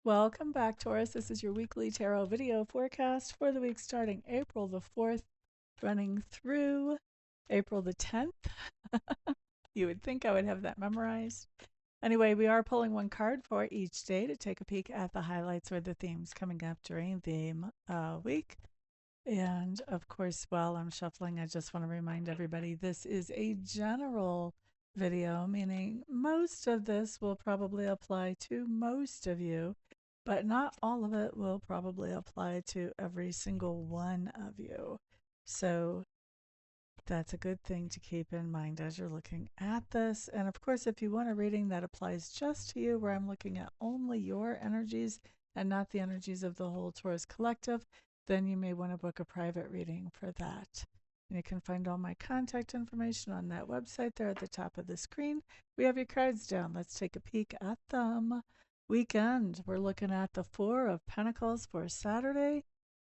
Welcome back, Taurus. This is your weekly tarot video forecast for the week starting April the 4th, running through April the 10th. You would think I would have that memorized. Anyway, we are pulling one card for each day to take a peek at the highlights or the themes coming up during the week. And of course, while I'm shuffling, I just want to remind everybody this is a general video, meaning most of this will probably apply to most of you, but not all of it will probably apply to every single one of you. So that's a good thing to keep in mind as you're looking at this. And of course, if you want a reading that applies just to you, where I'm looking at only your energies and not the energies of the whole Taurus collective, then you may want to book a private reading for that. And you can find all my contact information on that website there at the top of the screen. We have your cards down. Let's take a peek at them. Weekend, we're looking at the Four of Pentacles for Saturday.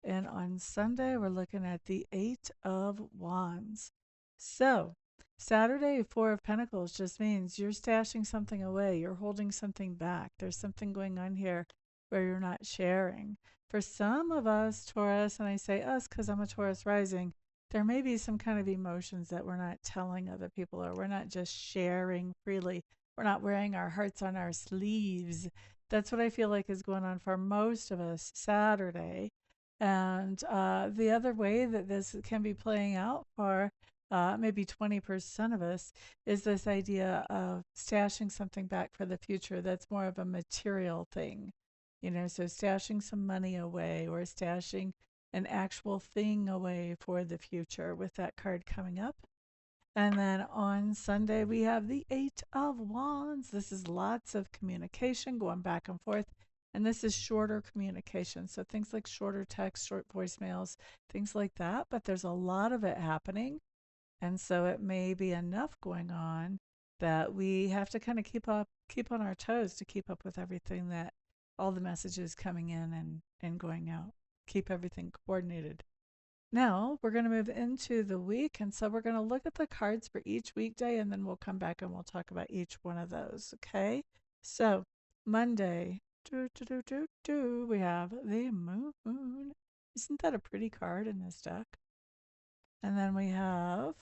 And on Sunday, we're looking at the Eight of Wands. So, Saturday, Four of Pentacles just means you're stashing something away. You're holding something back. There's something going on here where you're not sharing. For some of us, Taurus, and I say us because I'm a Taurus rising, there may be some kind of emotions that we're not telling other people, or we're not just sharing freely. We're not wearing our hearts on our sleeves. That's what I feel like is going on for most of us Saturday. And the other way that this can be playing out for maybe 20% of us is this idea of stashing something back for the future that's more of a material thing. You know, so stashing some money away or stashing an actual thing away for the future with that card coming up. And then on Sunday, we have the Eight of Wands. This is lots of communication going back and forth. And this is shorter communication. So things like shorter text, short voicemails, things like that. But there's a lot of it happening. And so it may be enough going on that we have to kind of keep on our toes to keep up with everything, that all the messages coming in and going out. Keep everything coordinated. Now we're going to move into the week. And so we're going to look at the cards for each weekday, and then we'll come back and we'll talk about each one of those. Okay. So Monday, we have the moon. Isn't that a pretty card in this deck? And then we have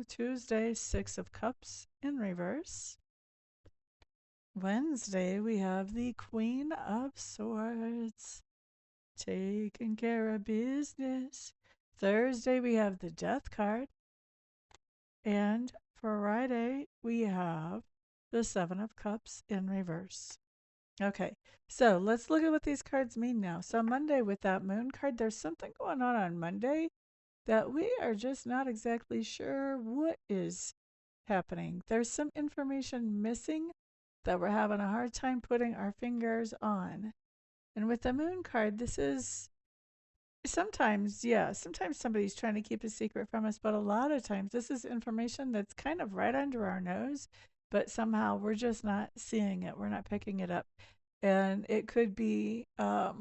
Tuesday, Six of Cups in reverse. Wednesday, we have the Queen of Swords, taking care of business. Thursday, we have the Death card. And Friday, we have the Seven of Cups in reverse. Okay, so let's look at what these cards mean now. So Monday with that moon card, there's something going on Monday that we are just not exactly sure what is happening. There's some information missing that we're having a hard time putting our fingers on. And with the moon card, this is sometimes somebody's trying to keep a secret from us, but a lot of times this is information that's kind of right under our nose, but somehow we're just not seeing it. We're not picking it up. And it could be that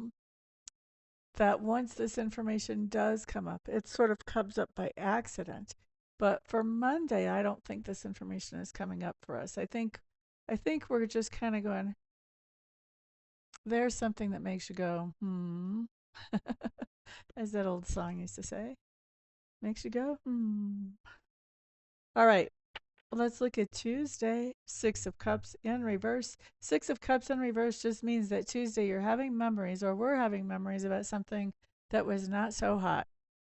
once this information does come up, it sort of comes up by accident. But for Monday, I don't think this information is coming up for us. I think we're just kind of going, there's something that makes you go, as that old song used to say. Makes you go, All right, let's look at Tuesday, Six of Cups in reverse. Six of Cups in reverse just means that Tuesday you're having memories, or we're having memories about something that was not so hot.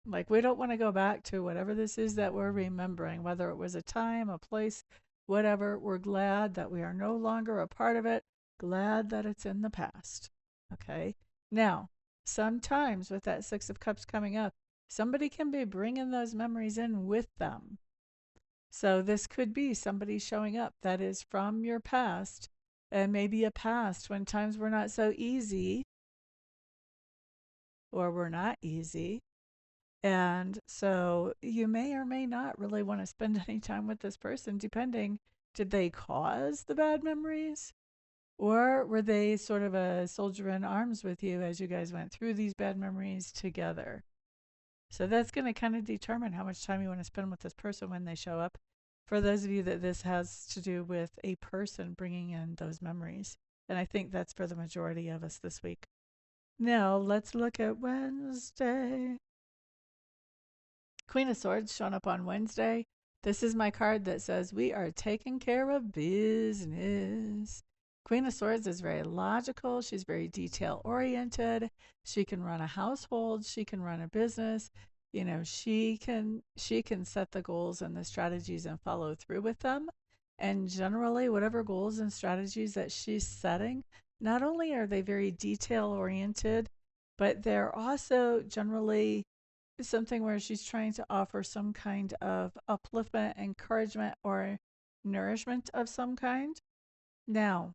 Like, we don't want to go back to whatever this is that we're remembering, whether it was a time, a place, whatever. We're glad that we are no longer a part of it, glad that it's in the past. Okay. Now, sometimes with that Six of Cups coming up, somebody can be bringing those memories in with them. So this could be somebody showing up that is from your past, and maybe a past when times were not so easy, or were not easy. And so you may or may not really want to spend any time with this person, depending, did they cause the bad memories? Or were they sort of a soldier in arms with you as you guys went through these bad memories together? So that's going to kind of determine how much time you want to spend with this person when they show up. For those of you that this has to do with a person bringing in those memories. And I think that's for the majority of us this week. Now, let's look at Wednesday. Queen of Swords showing up on Wednesday. This is my card that says we are taking care of business. Queen of Swords is very logical. She's very detail oriented. She can run a household. She can run a business. You know, she can set the goals and the strategies and follow through with them. And generally, whatever goals and strategies that she's setting, not only are they very detail oriented, but they're also generally something where she's trying to offer some kind of upliftment, encouragement, or nourishment of some kind. Now,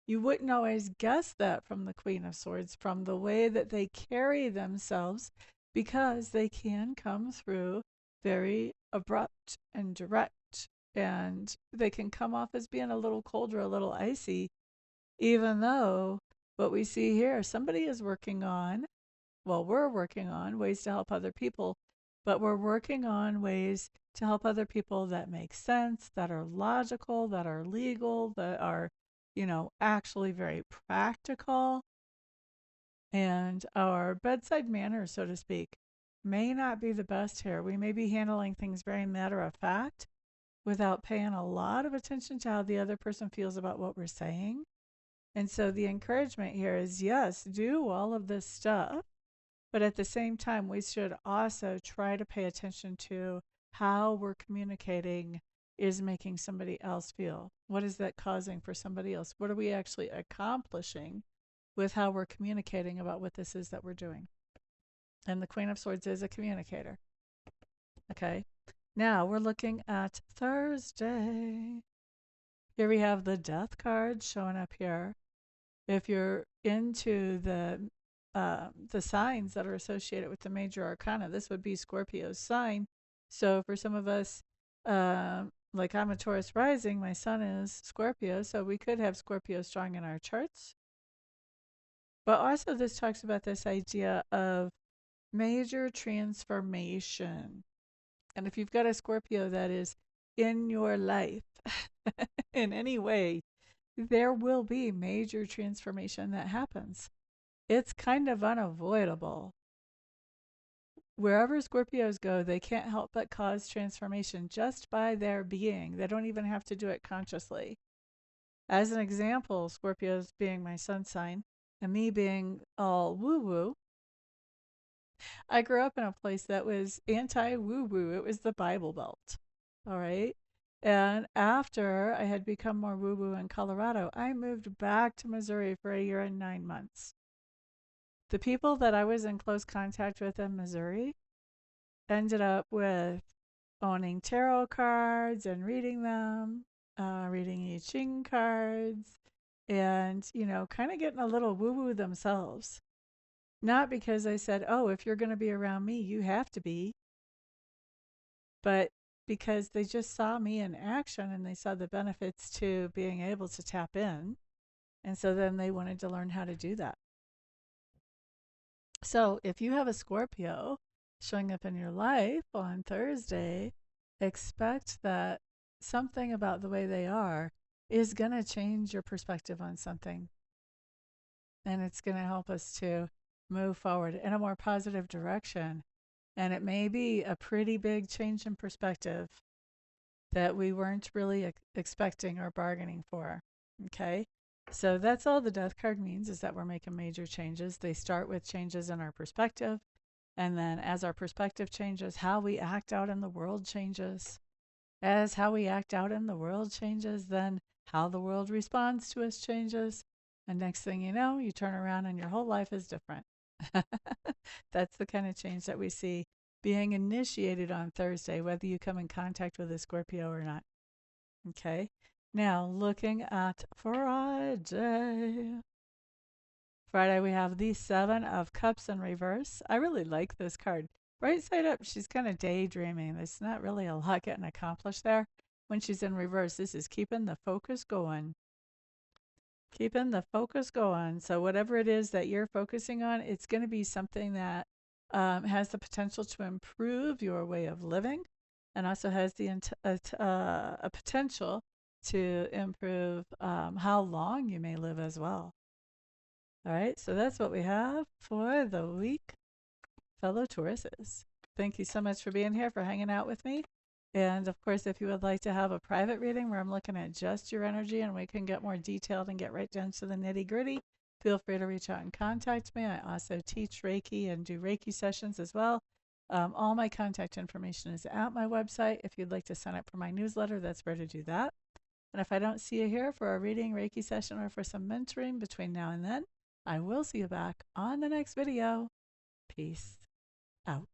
you wouldn't always guess that from the Queen of Swords, from the way that they carry themselves, because they can come through very abrupt and direct, and they can come off as being a little cold or a little icy, even though what we see here, somebody is working on, well, we're working on ways to help other people, but we're working on ways to help other people that make sense, that are logical, that are legal, that are, actually very practical. And our bedside manner, so to speak, may not be the best here. We may be handling things very matter of fact without paying a lot of attention to how the other person feels about what we're saying. And so the encouragement here is yes, do all of this stuff. But at the same time, we should also try to pay attention to how we're communicating is making somebody else feel. What is that causing for somebody else? What are we actually accomplishing with how we're communicating about what this is that we're doing? And the Queen of Swords is a communicator. Okay. Now we're looking at Thursday. Here we have the Death card showing up here. If you're into the signs that are associated with the major arcana, this would be Scorpio's sign. So for some of us, like I'm a Taurus rising, my sun is Scorpio, so we could have Scorpio strong in our charts. But also this talks about this idea of major transformation. And if you've got a Scorpio that is in your life in any way, there will be major transformation that happens. It's kind of unavoidable. Wherever Scorpios go, they can't help but cause transformation just by their being. They don't even have to do it consciously. As an example, Scorpios being my sun sign and me being all woo-woo, I grew up in a place that was anti-woo-woo. It was the Bible Belt. All right. And after I had become more woo-woo in Colorado, I moved back to Missouri for 1 year and 9 months. The people that I was in close contact with in Missouri ended up with owning tarot cards and reading them, reading I Ching cards, and, kind of getting a little woo-woo themselves. Not because I said, oh, if you're going to be around me, you have to be, but because they just saw me in action and they saw the benefits to being able to tap in. And so then they wanted to learn how to do that. So if you have a Scorpio showing up in your life on Thursday, expect that something about the way they are is going to change your perspective on something. And it's going to help us to move forward in a more positive direction. And it may be a pretty big change in perspective that we weren't really expecting or bargaining for. Okay. So that's all the Death card means, is that we're making major changes. They start with changes in our perspective. And then as our perspective changes, how we act out in the world changes. As how we act out in the world changes, then how the world responds to us changes. And next thing you know, you turn around and your whole life is different. That's the kind of change that we see being initiated on Thursday, whether you come in contact with a Scorpio or not. Okay. Now, looking at Friday. Friday, we have the Seven of Cups in reverse. I really like this card. Right side up, she's kind of daydreaming. There's not really a lot getting accomplished there. When she's in reverse, this is keeping the focus going. Keeping the focus going. So whatever it is that you're focusing on, it's going to be something that has the potential to improve your way of living, and also has the a potential to improve how long you may live as well. All right, so that's what we have for the week, fellow Tauruses. Thank you so much for being here, for hanging out with me. And of course, if you would like to have a private reading where I'm looking at just your energy and we can get more detailed and get right down to the nitty gritty, feel free to reach out and contact me. I also teach Reiki and do Reiki sessions as well. All my contact information is at my website. If you'd like to sign up for my newsletter, that's where to do that. And if I don't see you here for a reading, Reiki session, or for some mentoring between now and then, I will see you back on the next video. Peace out.